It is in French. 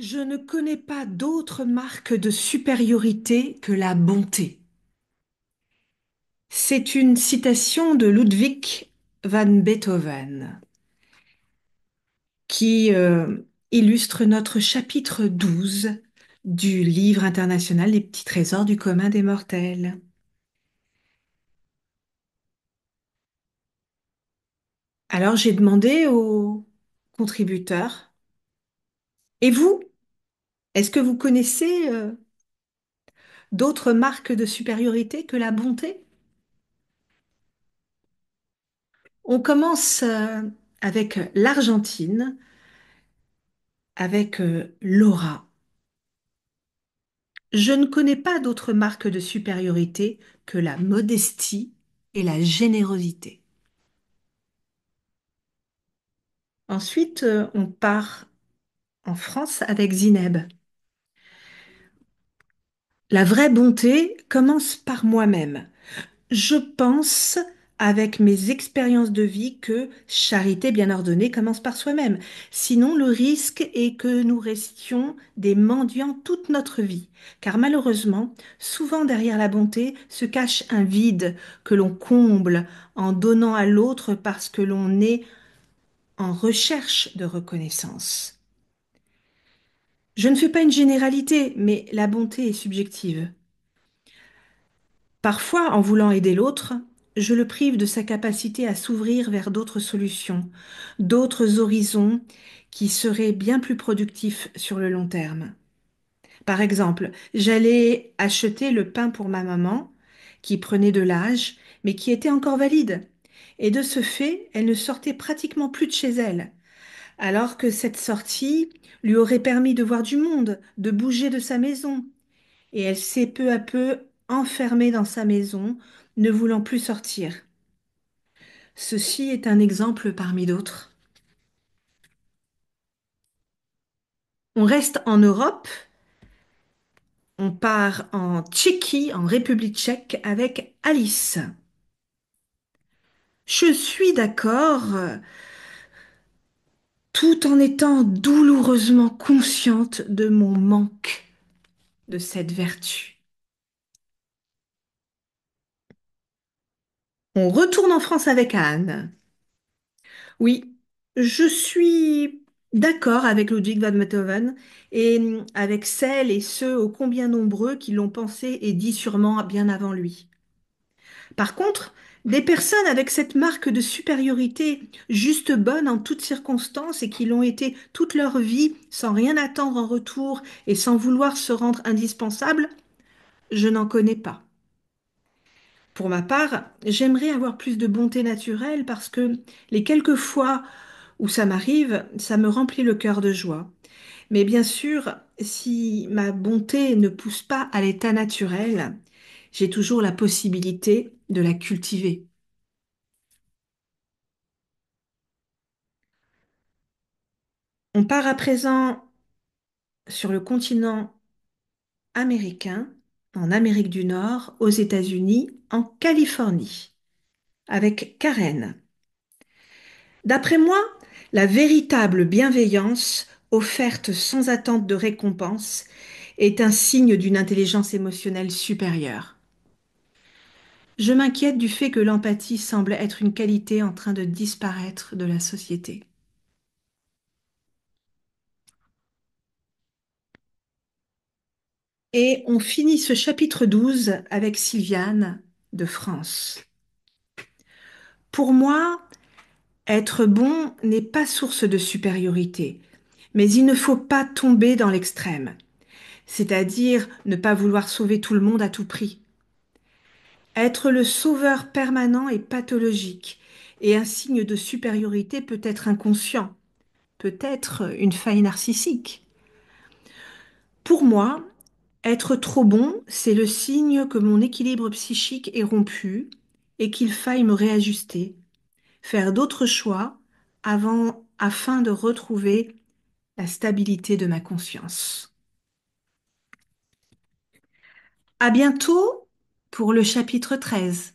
Je ne connais pas d'autre marque de supériorité que la bonté. C'est une citation de Ludwig van Beethoven qui illustre notre chapitre 12 du livre international Les petits trésors du commun des mortels. Alors j'ai demandé aux contributeurs, et vous, est-ce que vous connaissez d'autres marques de supériorité que la bonté? On commence avec l'Argentine, avec Laura. Je ne connais pas d'autre marque de supériorité que la modestie et la générosité. Ensuite, on part en France avec Zineb. La vraie bonté commence par moi-même. Je pense, avec mes expériences de vie, que charité bien ordonnée commence par soi-même. Sinon, le risque est que nous restions des mendiants toute notre vie. Car malheureusement, souvent derrière la bonté se cache un vide que l'on comble en donnant à l'autre parce que l'on est en recherche de reconnaissance. Je ne fais pas une généralité, mais la bonté est subjective. Parfois, en voulant aider l'autre, je le prive de sa capacité à s'ouvrir vers d'autres solutions, d'autres horizons qui seraient bien plus productifs sur le long terme. Par exemple, j'allais acheter le pain pour ma maman, qui prenait de l'âge, mais qui était encore valide. Et de ce fait, elle ne sortait pratiquement plus de chez elle, alors que cette sortie lui aurait permis de voir du monde, de bouger de sa maison, et elle s'est peu à peu enfermée dans sa maison, ne voulant plus sortir. Ceci est un exemple parmi d'autres. On reste en Europe, on part en Tchéquie, en République tchèque, avec Alice. Je suis d'accord, tout en étant douloureusement consciente de mon manque de cette vertu. On retourne en France avec Anne. Oui, je suis d'accord avec Ludwig van Beethoven et avec celles et ceux ô combien nombreux qui l'ont pensé et dit sûrement bien avant lui. Par contre, des personnes avec cette marque de supériorité juste bonne en toutes circonstances et qui l'ont été toute leur vie sans rien attendre en retour et sans vouloir se rendre indispensables, je n'en connais pas. Pour ma part, j'aimerais avoir plus de bonté naturelle parce que les quelques fois où ça m'arrive, ça me remplit le cœur de joie. Mais bien sûr, si ma bonté ne pousse pas à l'état naturel, j'ai toujours la possibilité de la cultiver. On part à présent sur le continent américain, en Amérique du Nord, aux États-Unis, en Californie, avec Karen. D'après moi, la véritable bienveillance, offerte sans attente de récompense, est un signe d'une intelligence émotionnelle supérieure. Je m'inquiète du fait que l'empathie semble être une qualité en train de disparaître de la société. Et on finit ce chapitre 12 avec Sylviane de France. Pour moi, être bon n'est pas source de supériorité, mais il ne faut pas tomber dans l'extrême, c'est-à-dire ne pas vouloir sauver tout le monde à tout prix. Être le sauveur permanent est pathologique, et un signe de supériorité peut être inconscient, peut être une faille narcissique. Pour moi, être trop bon, c'est le signe que mon équilibre psychique est rompu et qu'il faille me réajuster, faire d'autres choix afin de retrouver la stabilité de ma conscience. À bientôt pour le chapitre 13.